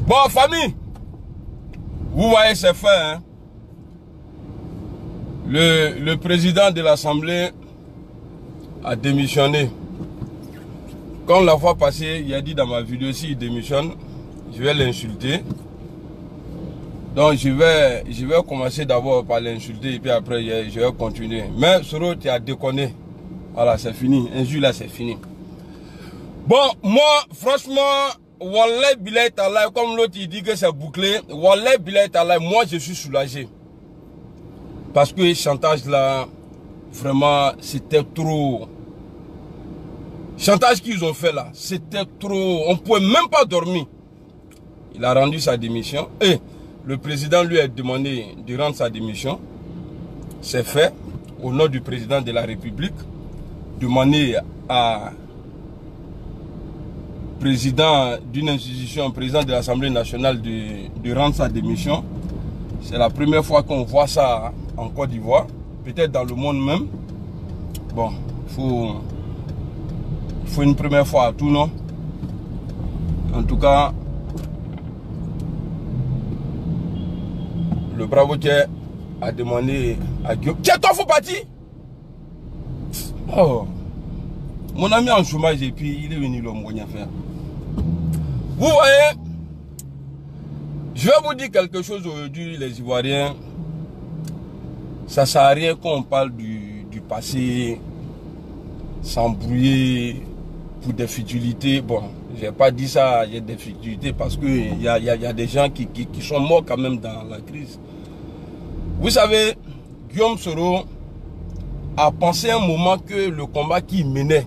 Bon, famille, vous voyez, c'est fait. Hein? Le président de l'Assemblée a démissionné. Comme la fois passée, il a dit dans ma vidéo, s'il démissionne, je vais l'insulter. Donc je vais commencer d'abord par l'insulter et puis après je vais continuer. Mais Soro, tu as déconné. Voilà, c'est fini. Injure là, c'est fini. Bon, moi, franchement, Wallah Bilay Talay, comme l'autre il dit que c'est bouclé, Wallah Bilay Talay, moi je suis soulagé. Parce que le chantage là, vraiment, c'était trop. Chantage qu'ils ont fait là, c'était trop. On ne pouvait même pas dormir. Il a rendu sa démission. Et le président lui a demandé de rendre sa démission. C'est fait. Au nom du président de la République. Demander à président d'une institution, président de l'Assemblée nationale de rendre sa démission. C'est la première fois qu'on voit ça en Côte d'Ivoire. Peut-être dans le monde même. Bon, il faut une première fois à tout, non? En tout cas, le bravo Thier a demandé à Guillaume. Tiens, toi, faut partir. Oh, mon ami en chômage et puis il est venu le moyen faire. Vous voyez, je vais vous dire quelque chose aujourd'hui, les Ivoiriens. Ça ne sert à rien qu'on parle du passé, s'embrouiller pour des futilités. Bon, je n'ai pas dit ça, il y a des futilités parce qu'il y a des gens qui sont morts quand même dans la crise. Vous savez, Guillaume Soro a pensé un moment que le combat qu'il menait,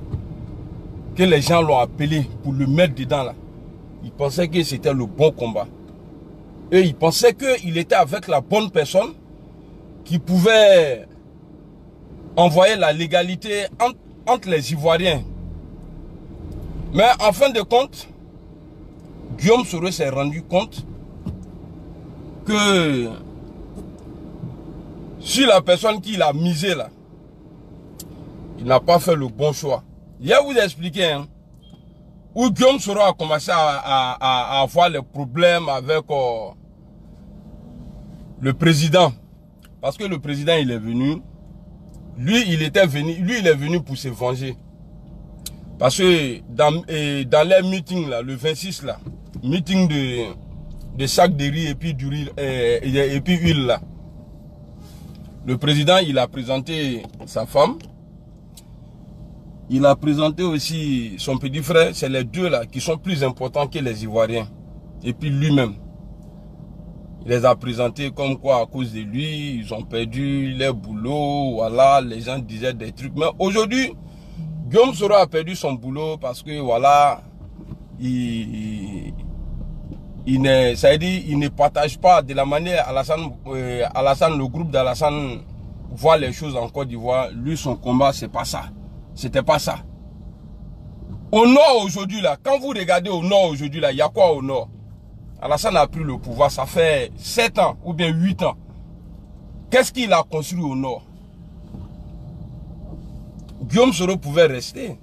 que les gens l'ont appelé pour le mettre dedans là, il pensait que c'était le bon combat. Et il pensait qu'il était avec la bonne personne qui pouvait envoyer la légalité entre les Ivoiriens. Mais en fin de compte, Guillaume Soro s'est rendu compte que sur la personne qu'il a misé là, il n'a pas fait le bon choix. Je vais vous expliquer hein, où Guillaume Soro a commencé à avoir les problèmes avec le président. Parce que le président il est venu, lui il est venu pour se venger. Parce que dans les meetings là, le 26 là, meeting de sac de riz et puis du riz et puis huile là. Le président il a présenté sa femme. Il a présenté aussi son petit frère. C'est les deux là qui sont plus importants que les Ivoiriens. Et puis lui-même. Il les a présentés comme quoi à cause de lui, ils ont perdu leur boulot. Voilà, les gens disaient des trucs. Mais aujourd'hui, Guillaume Soro a perdu son boulot parce que voilà, il ne partage pas de la manière Alassane, le groupe d'Alassane voit les choses en Côte d'Ivoire. Lui, son combat, c'est pas ça. C'était pas ça. Au nord aujourd'hui là, quand vous regardez au nord aujourd'hui là, il y a quoi au nord? Alassane a pris le pouvoir, ça fait 7 ans ou bien 8 ans. Qu'est-ce qu'il a construit au nord? Guillaume Soro pouvait rester.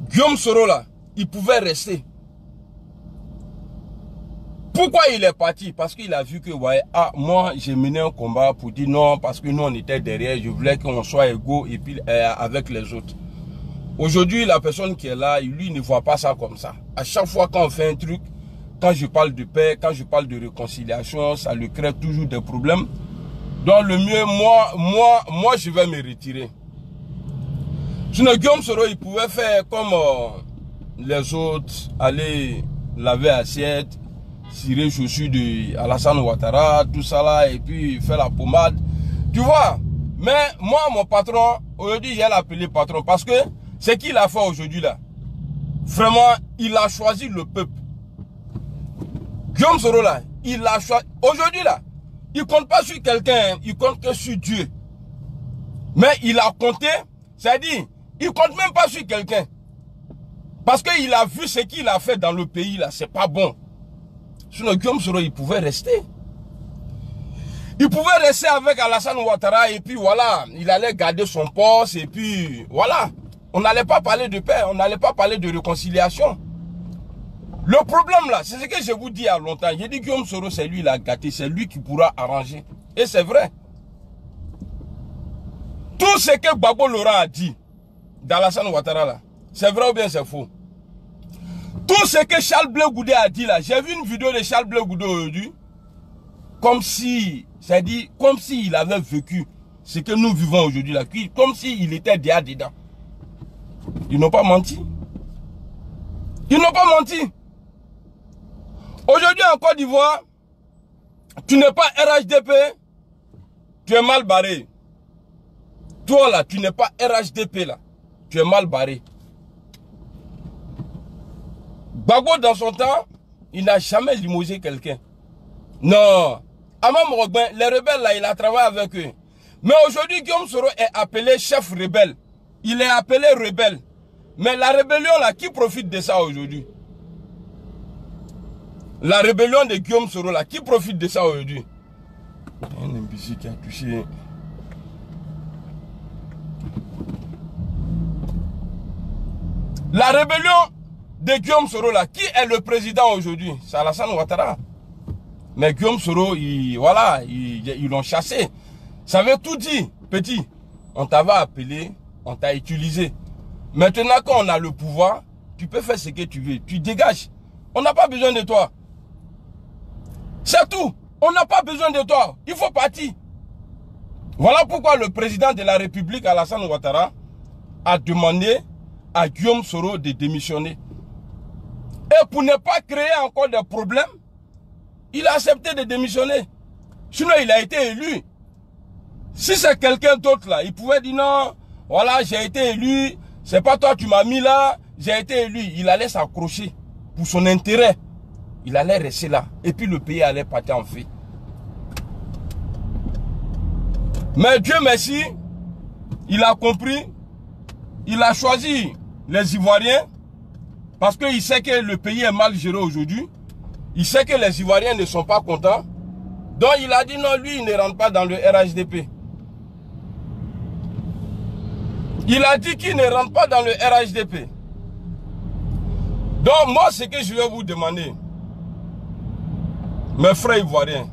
Guillaume Soro là, il pouvait rester. Pourquoi il est parti? Parce qu'il a vu que, ouais, ah, moi, j'ai mené un combat pour dire non, parce que nous, on était derrière. Je voulais qu'on soit égaux et puis avec les autres. Aujourd'hui, la personne qui est là, lui, ne voit pas ça comme ça. À chaque fois quand on fait un truc, quand je parle de paix, quand je parle de réconciliation, ça lui crée toujours des problèmes. Donc, le mieux, moi, je vais me retirer. Sinon, Guillaume Soro, il pouvait faire comme les autres, aller laver assiette, cirer chaussures de Alassane Ouattara, tout ça là, et puis faire la pommade. Tu vois, mais moi, mon patron, aujourd'hui, j'ai l'appelé patron parce que ce qu'il a fait aujourd'hui là, vraiment, il a choisi le peuple. Guillaume Soro là, il a choisi. Aujourd'hui là, il compte pas sur quelqu'un, il compte que sur Dieu. Mais il a compté, c'est-à-dire, il compte même pas sur quelqu'un. Parce qu'il a vu ce qu'il a fait dans le pays là, c'est pas bon. Sinon, Guillaume Soro, il pouvait rester. Il pouvait rester avec Alassane Ouattara et puis voilà, il allait garder son poste et puis voilà. On n'allait pas parler de paix, on n'allait pas parler de réconciliation. Le problème là, c'est ce que je vous dis il y a longtemps. J'ai dit Guillaume Soro, c'est lui, il a gâté. C'est lui qui pourra arranger. Et c'est vrai. Tout ce que Gbagbo Laurent a dit d'Alassane Ouattara là, c'est vrai ou bien c'est faux? Tout ce que Charles Blé Goudé a dit là, j'ai vu une vidéo de Charles Blé Goudé aujourd'hui, comme si, c'est-à-dire, comme s'il avait vécu ce que nous vivons aujourd'hui là, comme s'il était déjà dedans. Ils n'ont pas menti. Ils n'ont pas menti. Aujourd'hui en Côte d'Ivoire, tu n'es pas RHDP, tu es mal barré. Toi là, tu n'es pas RHDP là, tu es mal barré. Gbagbo dans son temps, il n'a jamais limogé quelqu'un. Non. Ama Morogben, les rebelles là, il a travaillé avec eux. Mais aujourd'hui, Guillaume Soro est appelé chef rebelle. Il est appelé rebelle. Mais la rébellion là, qui profite de ça aujourd'hui? La rébellion de Guillaume Soro là, qui profite de ça aujourd'hui? Il y a un imbécile qui a touché. La rébellion de Guillaume Soro là, qui est le président aujourd'hui? C'est Alassane Ouattara. Mais Guillaume Soro, voilà, ils l'ont chassé. Ça veut tout dire, petit. On t'avait appelé, on t'a utilisé. Maintenant quand on a le pouvoir, tu peux faire ce que tu veux. Tu dégages. On n'a pas besoin de toi. C'est tout. On n'a pas besoin de toi. Il faut partir. Voilà pourquoi le président de la République, Alassane Ouattara, a demandé à Guillaume Soro de démissionner. Et pour ne pas créer encore des problèmes, il a accepté de démissionner. Sinon, il a été élu. Si c'est quelqu'un d'autre là, il pouvait dire non, voilà, j'ai été élu, c'est pas toi, tu m'as mis là, j'ai été élu. Il allait s'accrocher pour son intérêt. Il allait rester là. Et puis le pays allait partir en feu. Mais Dieu merci, il a compris, il a choisi les Ivoiriens parce qu'il sait que le pays est mal géré aujourd'hui. Il sait que les Ivoiriens ne sont pas contents. Donc il a dit non, lui il ne rentre pas dans le RHDP. Il a dit qu'il ne rentre pas dans le RHDP. Donc moi ce que je vais vous demander, mes frères Ivoiriens,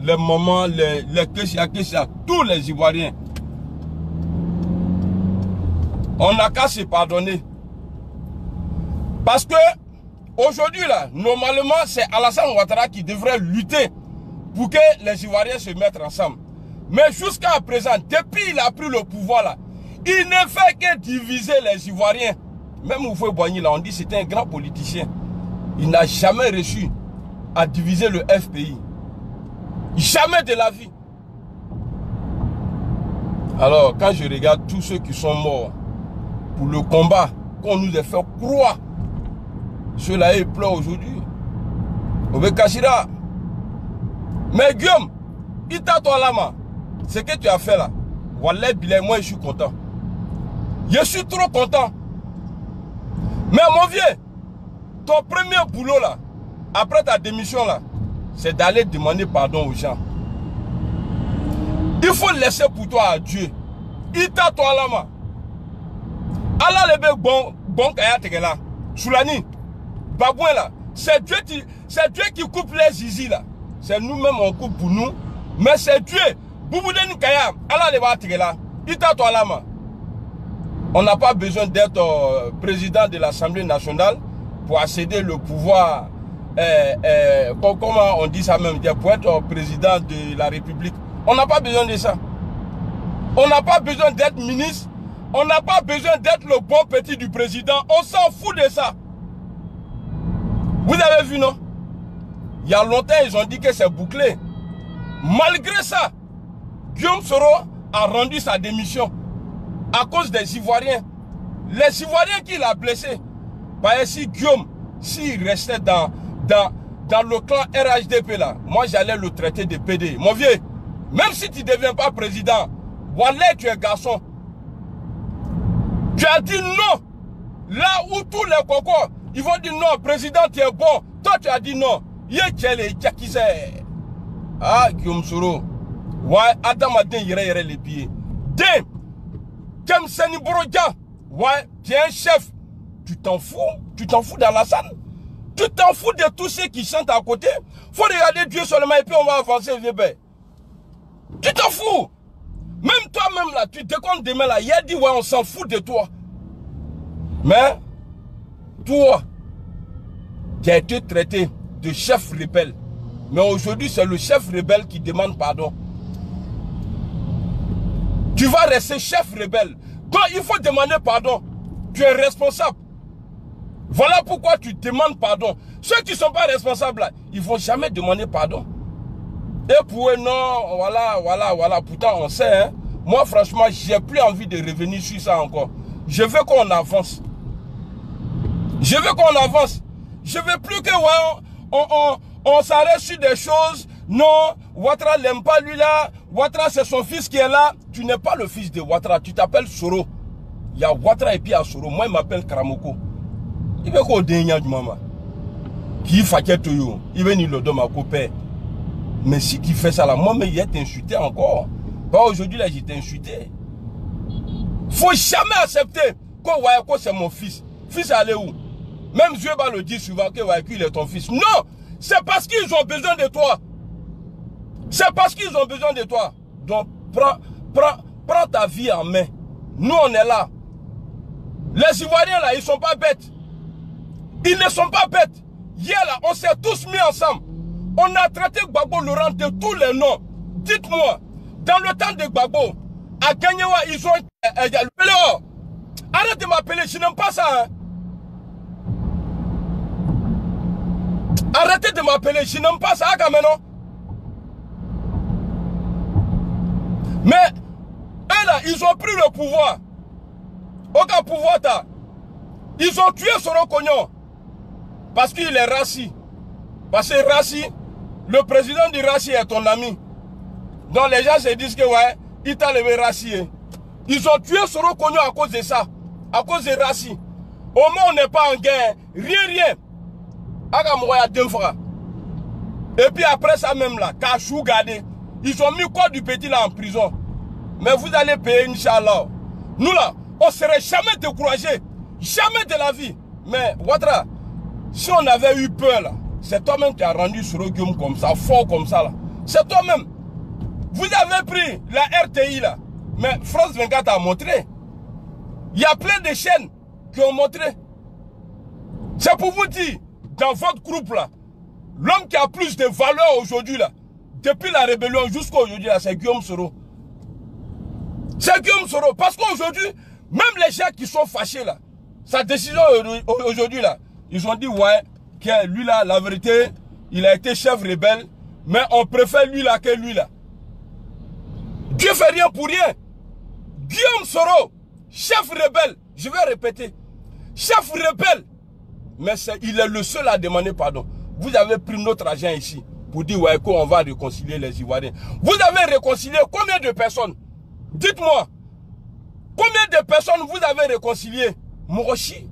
les mamans, les Kessia, tous les Ivoiriens, on n'a qu'à se pardonner. Parce que aujourd'hui là, normalement c'est Alassane Ouattara qui devrait lutter pour que les Ivoiriens se mettent ensemble. Mais jusqu'à présent, depuis qu'il a pris le pouvoir là, il ne fait que diviser les Ivoiriens. Même Oufoué Boigny là, on dit que c'était un grand politicien. Il n'a jamais reçu à diviser le FPI. Jamais de la vie. Alors, quand je regarde tous ceux qui sont morts pour le combat qu'on nous a fait croire, ceux-là, ils pleurent aujourd'hui. Obe Kachira. Mais Guillaume, Ita Toalama, ce que tu as fait là, Wallah Bilay, moi je suis content. Je suis trop content. Mais mon vieux, ton premier boulot là, après ta démission là, c'est d'aller demander pardon aux gens. Il faut laisser pour toi à Dieu. Ita Toalama. Allah lebe bon kaya tegela. Soulani. Babouin là. C'est Dieu qui coupe les zizi là. C'est nous-mêmes on coupe pour nous. Mais c'est Dieu. Bouboudeni kaya. Allah leba tegela. Ita Toalama. On n'a pas besoin d'être président de l'Assemblée nationale pour accéder le pouvoir. Comment on dit ça même, pour être président de la République. On n'a pas besoin de ça. On n'a pas besoin d'être ministre. On n'a pas besoin d'être le bon petit du président. On s'en fout de ça. Vous avez vu, non? Il y a longtemps, ils ont dit que c'est bouclé. Malgré ça, Guillaume Soro a rendu sa démission à cause des Ivoiriens. Les Ivoiriens qui l'ont blessé. Par si Guillaume, s'il restait dans le clan RHDP là, moi j'allais le traiter de PD. Mon vieux, même si tu ne deviens pas président, voilà, tu es garçon. Tu as dit non. Là où tous les cocos, ils vont dire non, président, tu es bon. Toi, tu as dit non. Ah, Guillaume Soro. Ouais, Adam a dit yere les pieds. Dem, Kem Seni Borodja. Ouais, tu es un chef. Tu t'en fous d'Alassane. Tu t'en fous de tous ceux qui chantent à côté. Faut regarder Dieu seulement et puis on va avancer, vieux père. Tu t'en fous. Même toi-même là, tu décomptes demain là. Il a dit, ouais, on s'en fout de toi. Mais, toi, qui a été traité de chef rebelle. Mais aujourd'hui, c'est le chef rebelle qui demande pardon. Tu vas rester chef rebelle. Donc, il faut demander pardon. Tu es responsable. Voilà pourquoi tu demandes pardon. Ceux qui ne sont pas responsables, là, ils ne vont jamais demander pardon. Et pour eux, non, voilà. Pourtant, on sait, hein. Moi, franchement, j'ai plus envie de revenir sur ça encore. Je veux qu'on avance. Je veux qu'on avance. Je veux plus que, ouais, on s'arrête sur des choses. Non, Ouattara n'aime pas lui là. Ouattara, c'est son fils qui est là. Tu n'es pas le fils de Ouattara. Tu t'appelles Soro. Il y a Ouattara et puis il y a Soro. Moi, il m'appelle Karamoko. Il veut qu'on dénigre du maman. Qui fait tout yo. Il veut ni le don ma copée. Mais si tu fais ça là, moi, mais il est insulté encore. Pas aujourd'hui là, j'étais insulté. Faut jamais accepter que Wayako c'est mon fils. Fils allez où? Même Dieu va le dire souvent que Wayako il est ton fils. Non! C'est parce qu'ils ont besoin de toi. C'est parce qu'ils ont besoin de toi. Donc, prends ta vie en main. Nous, on est là. Les Ivoiriens, là, ils ne sont pas bêtes. Ils ne sont pas bêtes. Hier, là, on s'est tous mis ensemble. On a traité Gbagbo Laurent de tous les noms. Dites-moi, dans le temps de Gbagbo, à Gagnewa, ils ont... Arrête de m'appeler, je n'aime pas ça. Hein. Arrêtez de m'appeler, je n'aime pas ça, maintenant. Mais, eux là, ils ont pris le pouvoir. Aucun pouvoir, t'as. Ils ont tué Soro Kognon. Parce qu'il est Rassi. Parce que Rassi, le président du Rassi est ton ami. Donc les gens se disent que, ouais, il t'a levé Rassi. Hein. Ils ont tué Soro Kognon à cause de ça. À cause de Rassi. Au moins, on n'est pas en guerre. Rien. Et puis après ça même là, Kachou gardé, ils ont mis quoi du petit là en prison. Mais vous allez payer, Inch'Allah. Nous là, on ne serait jamais découragé. Jamais de la vie. Mais Ouattara, si on avait eu peur là, c'est toi-même qui as rendu Soro Guillaume comme ça, fort comme ça là. C'est toi-même. Vous avez pris la RTI là. Mais France 24 a montré. Il y a plein de chaînes qui ont montré. C'est pour vous dire, dans votre groupe là, l'homme qui a plus de valeur aujourd'hui là, depuis la rébellion jusqu'à aujourd'hui là, c'est Guillaume Soro. C'est Guillaume Soro. Parce qu'aujourd'hui, même les gens qui sont fâchés là, sa décision aujourd'hui là, ils ont dit ouais, que lui là, la vérité, il a été chef rebelle, mais on préfère lui là que lui là. Dieu fait rien pour rien. Guillaume Soro, chef rebelle, je vais répéter, chef rebelle, mais il est le seul à demander pardon. Vous avez pris notre argent ici pour dire ouais, qu'on va réconcilier les Ivoiriens. Vous avez réconcilié combien de personnes? Dites-moi, combien de personnes vous avez réconcilié? Morochi.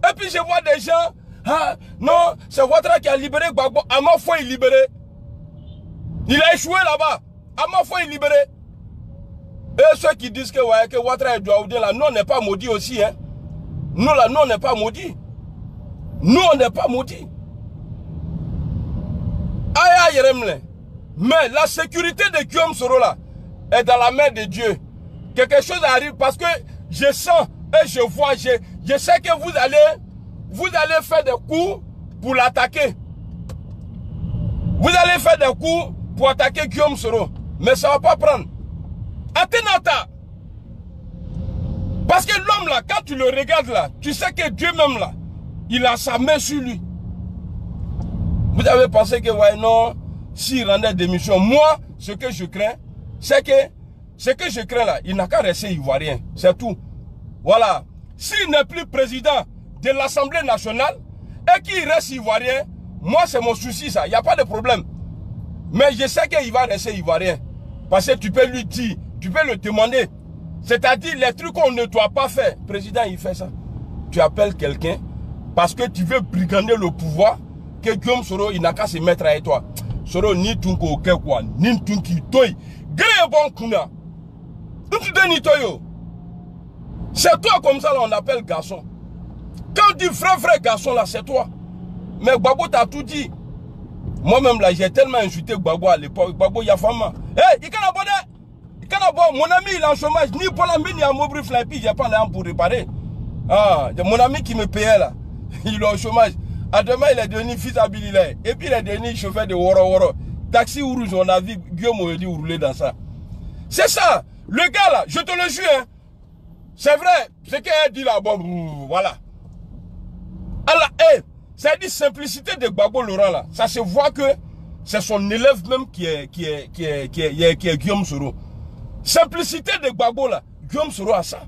Et puis je vois des gens, ah non, c'est Ouattara qui a libéré Gbagbo. À ma foi, il est libéré. Il a échoué là-bas. À ma foi, il est libéré. Et ceux qui disent que, ouais, que Ouattara est Douaoudé là, nous on n'est pas maudits aussi. Hein. Nous là, nous on n'est pas maudits. Nous on n'est pas maudits. Aïe aïe remle. Mais la sécurité de Guillaume Soro là est dans la main de Dieu. Quelque chose arrive parce que je sens et je vois, je sais que vous allez faire des coups pour l'attaquer. Vous allez faire des coups pour attaquer Guillaume Soro. Mais ça ne va pas prendre. Athénata. Parce que l'homme là, quand tu le regardes là, tu sais que Dieu même là, il a sa main sur lui. Vous avez pensé que, ouais, non, s'il rendait démission, moi, ce que je crains, c'est que je crains là, il n'a qu'à rester ivoirien. C'est tout. Voilà. S'il n'est plus président de l'Assemblée nationale et qu'il reste ivoirien, moi, c'est mon souci, ça. Il n'y a pas de problème. Mais je sais qu'il va rester ivoirien. Parce que tu peux lui dire, tu peux le demander. C'est-à-dire, les trucs qu'on ne doit pas faire. Président, il fait ça. Tu appelles quelqu'un parce que tu veux brigander le pouvoir, que Guillaume Soro, il n'a qu'à se mettre avec toi. Soro, ni tunko quoi, ni tunki toy. Gré bon kuna. C'est toi comme ça, là, on appelle garçon. Quand on dit vrai garçon là, c'est toi. Mais Gbagbo t'a tout dit. Moi-même là, j'ai tellement insulté Gbagbo à l'époque. Gbagbo Yafama. Hey, il can abonner. Il can abonner. Mon ami, il est en chômage. Ni pour la mine, ni à Mobri Flappy, j'ai pas l'arme pour réparer. Ah, mon ami qui me payait là, il est en chômage. À demain, il est devenu fils à Billy. Et puis il est devenu chauffeur de Woro Woro. Taxi rouge, on a vu Guillaume Oyedi rouler dans ça. C'est ça. Le gars là, je te le jure, hein, c'est vrai. Ce qu'elle dit là, bon, voilà. Alors, hey, c'est dit simplicité de Gbagbo Laurent là. Ça se voit que c'est son élève même qui est Guillaume Soro. Simplicité de Gbagbo là. Guillaume Soro a ça.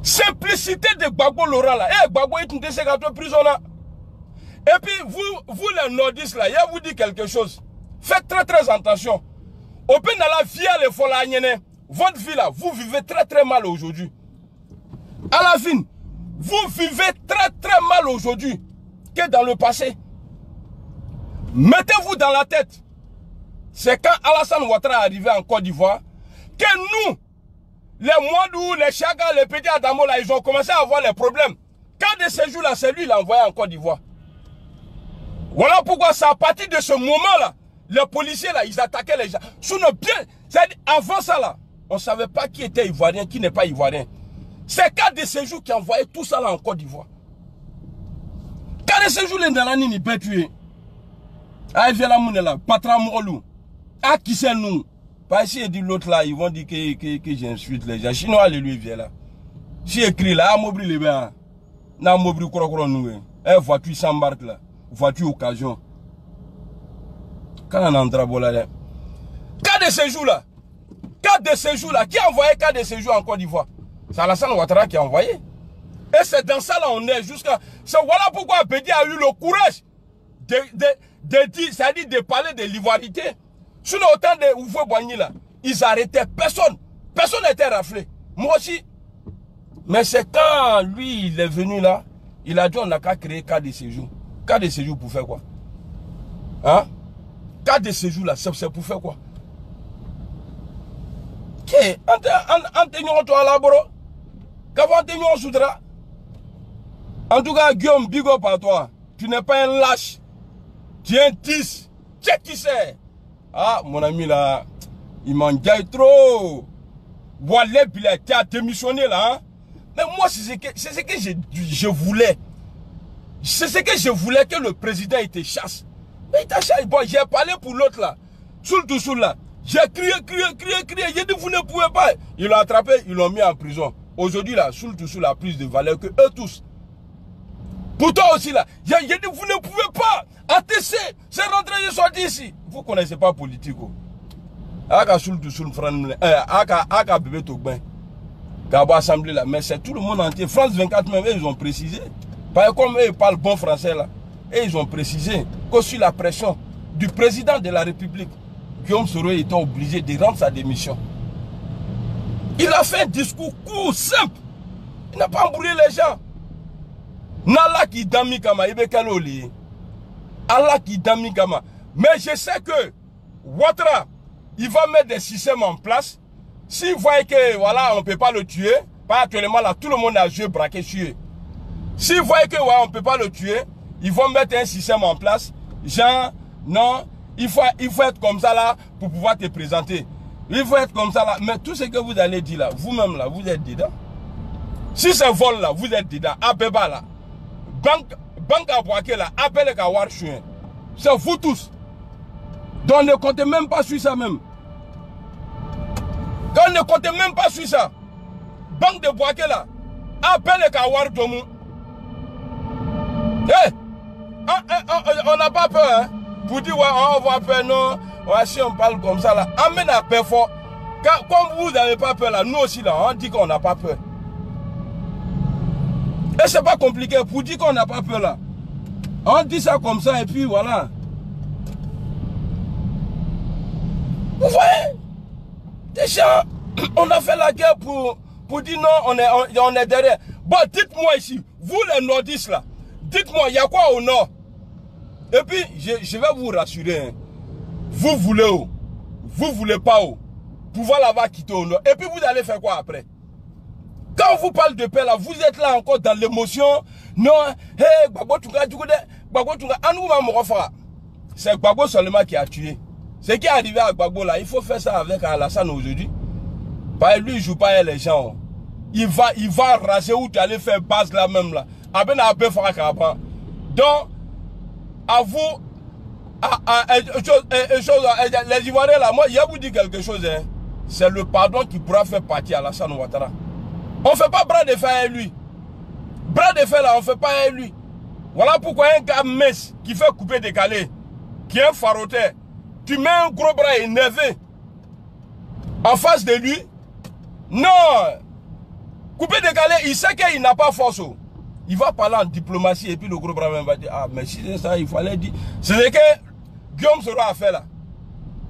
Simplicité de Gbagbo Laurent là. Eh, Gbagbo est une de ces gâteaux prison là. Et puis, vous les nordistes là, je vous dis quelque chose. Faites très attention. Au pays de la vie, les folaniennes, votre vie là, vous vivez très mal aujourd'hui. À la fin, vous vivez très mal aujourd'hui que dans le passé. Mettez-vous dans la tête. C'est quand Alassane Ouattara est arrivé en Côte d'Ivoire que nous, les Mouadou, les Chaga, les petits Adamo là, ils ont commencé à avoir les problèmes. Quand de ces jours là, c'est lui qui l'a envoyé en Côte d'Ivoire. Voilà pourquoi c'est à partir de ce moment-là, les policiers là, ils attaquaient les gens. Sinon bien, c'est-à-dire avant ça là, on ne savait pas qui était ivoirien, qui n'est pas ivoirien. C'est Cas de Séjour qui a envoyé tout ça là en Côte d'Ivoire. Cas de Séjour, les Nalani n'y peut tuer. Ah, il vient la moune là, Patra Mourolou. Ah, qui c'est nous? Pas si il dit l'autre là, ils vont dire que j'insulte les gens. Chinois, lui vient là. Si écrit là, ah, Mobri les bains. Na Mobri Korokoro nous. Eh, voiture s'embarque là. Voiture occasion. Quand on entre là. Cas de Séjour là. Cas de Séjour là. Qui a envoyé Cas de Séjour en Côte d'Ivoire? C'est Alassane Ouattara qui a envoyé. Et c'est dans ça là on est jusqu'à... Voilà pourquoi Abedi a eu le courage de dire, c'est-à-dire de parler de l'ivoirité. Sinon autant de Ouvre Boigny là, ils arrêtaient personne. Personne n'était raflé. Moi aussi. Mais c'est quand lui il est venu là, il a dit on n'a qu'à créer Cas de Séjour. Cas de Séjour pour faire quoi? Hein? Cas de Séjour là, c'est pour faire quoi? Qu'est-ce en tout cas, Guillaume, big up à toi. Tu n'es pas un lâche. Tu es un tis. Check qui c'est. Ah, mon ami là, il m'en gagne trop. Voilà, tu as démissionné là. Hein? Mais moi, c'est ce que je voulais. C'est ce que je voulais que le président il te chasse. Mais il t'a chassé. Bon, j'ai parlé pour l'autre là. Soul là. J'ai crié. J'ai dit, vous ne pouvez pas. Ils l'ont attrapé, ils l'ont mis en prison. Aujourd'hui là, Soul a plus de valeur que eux tous. Pour toi aussi là, j'ai dit, vous ne pouvez pas. ATC, c'est rentré, je sorti ici. Vous ne connaissez pas politique. Aka Soul, Aka bébé Togben. Gabo Assemblée là. Mais c'est tout le monde entier. France 24 même, ils ont précisé. Comme eux, ils parlent bon français là. Et ils ont précisé que sur la pression du président de la République, Guillaume Soro était obligé de rendre sa démission. Il a fait un discours court, simple. Il n'a pas embrouillé les gens. Nala qui dami kama, ibekaloli. Allah qui dami kama. Mais je sais que Ouattara, il va mettre des systèmes en place. S'il voit que voilà, on ne peut pas le tuer, pas actuellement là, tout le monde a joué braqué sur eux. S'il voit que voilà, on ne peut pas le tuer, ils vont mettre un système en place. Genre, non, il faut être comme ça là pour pouvoir te présenter. Il faut être comme ça là. Mais tout ce que vous allez dire là, vous-même là, vous êtes dedans. Si c'est vol là, vous êtes dedans. Abeba là. Banque à Boaké là, appelez à Warchouin. C'est vous tous. Donc ne comptez même pas sur ça même. Quand ne comptez même pas sur ça. Banque de Boaké là, appelez à Warchouin. Hey, on n'a pas peur hein. Pour dire ouais, on va peur non. Ouais, si on parle comme ça là, amène à peur fort. Comme vous n'avez pas peur là, nous aussi là, on dit qu'on n'a pas peur. Et c'est pas compliqué pour dire qu'on n'a pas peur là. On dit ça comme ça et puis voilà. Vous voyez? Déjà, on a fait la guerre pour dire non, on est derrière. Bon, dites-moi ici, vous les nordistes là, dites-moi, il y a quoi au nord? Et puis, je vais vous rassurer. Hein. Vous voulez où? Vous voulez pas où? Pouvoir l'avoir quitté au nord. Et puis, vous allez faire quoi après? Quand on vous parle de paix là, vous êtes là encore dans l'émotion. Non, hey, Gbagbo Tunga, Gbagbo Tunga, c'est Gbagbo seulement qui a tué. Ce qui est arrivé à Gbagbo là, il faut faire ça avec Alassane aujourd'hui. Pas lui, il joue pas les gens. Il va raser où tu allais faire base là même là. Donc, à vous, les Ivoiriens là, moi, il y a vous dit quelque chose, hein. C'est le pardon qui pourra faire partie à Alassane Ouattara. On ne fait pas bras de fer avec lui. Bras de fer là, on ne fait pas avec lui. Voilà pourquoi un gars mince qui fait couper décalé, qui est un faroteur, tu mets un gros bras énervé en face de lui. Non, couper décalé, il sait qu'il n'a pas force. Il va parler en diplomatie et puis le gros bras même va dire, ah mais si c'est ça, il fallait dire. C'est ce que Guillaume Soro a fait là.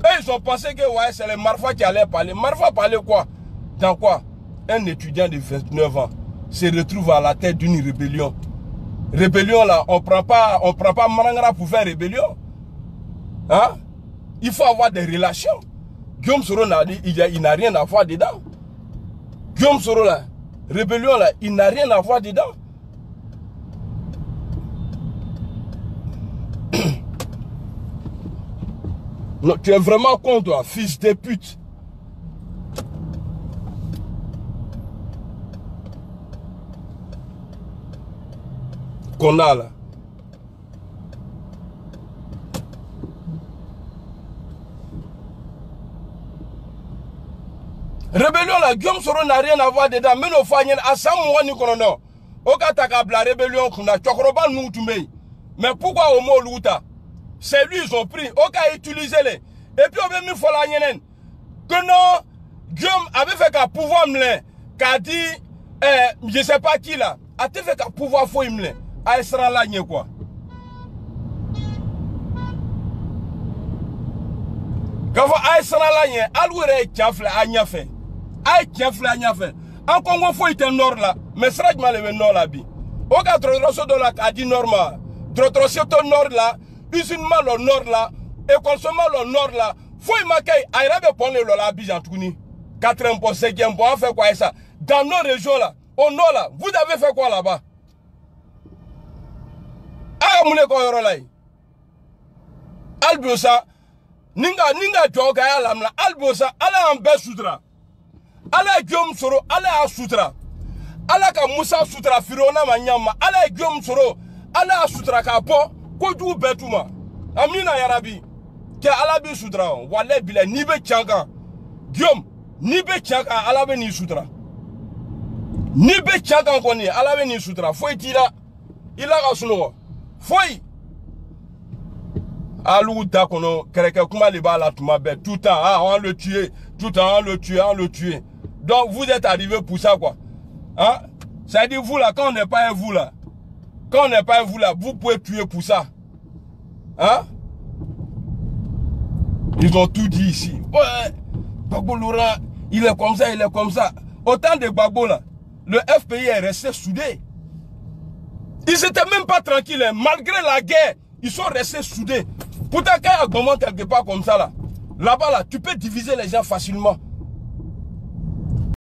Et ils ont pensé que ouais, c'est les Marfa qui allaient parler. Marfa parlait quoi? Dans quoi? Un étudiant de 29 ans se retrouve à la tête d'une rébellion. Rébellion là, on prend pas Marangara pour faire rébellion. Hein? Il faut avoir des relations. Guillaume Soro il n'a rien à voir dedans. Guillaume Soro là, rébellion là, il n'a rien à voir dedans. Non, tu es vraiment con toi, fils de pute. Qu'on a là. Rébellion là, Guillaume Soro n'a rien à voir dedans. Mais nos familles, à ça, moi, nous connaissons. Au cas où la rébellion, on a Chokroba nous tout mais pourquoi au mot Louta? C'est lui, ils ont pris. Au cas utiliser les. Et puis, on veut me faire la yenen. Que non, Guillaume avait fait qu'à pouvoir me l'en. Qu'a dit, je sais pas qui là. A te fait qu'à pouvoir faut me l'en. A sera là, quoi. Quand vous sera là, aloué, tiafle, a n'y a fait. A tiafle, a n'y a fait. En Congo, faut être nord là. Mais c'est vrai que le nord là, bi. Au cas où de la a dit normal. Drotrocio au nord là. Usinement le nord là. Et consommer le nord là. Faut y marquer. A y pour le lola bijan touni. 4e pour 5e pour faire quoi ça. Dans nos régions là. Au nord là. Vous avez fait quoi là-bas? Ah, moune ko yoro là. Albosa. Ninga joga ya lamla. Albosa. Ala en bes soudra. Ala Guillaume Soro. Ala a soudra. Ala ka Moussa soudra. Firona manyama. Ala Guillaume Soro. Ala a soudra ka po. Kodou betuma. Amina yarabi. Ke ala bi soudra. Wale bile nibe tchanga. Guillaume. Nibe tchanga. Ala be ni soudra. Nibe tchanga koni. Ala be ni soudra. Foi tira. Ila ka suno. Foi. Alou dakono. Kereke kuma liba la tuma be. Tout le temps. Ah, on le tuer. Tout le temps, on le tuer. On le tuer. Donc vous êtes arrivé pour ça quoi. Hein? Ça dit vous là, quand on n'est pas un vous là. Quand on n'est pas un vous là, vous pouvez tuer pour ça. Hein? Ils ont tout dit ici. Ouais, Gbagbo Laurent, il est comme ça, il est comme ça. Autant de Gbagbo là, le FPI est resté soudé. Ils n'étaient même pas tranquilles. Hein. Malgré la guerre, ils sont restés soudés. Pourtant, quand il y a un moment quelque part comme ça là, là-bas là, tu peux diviser les gens facilement.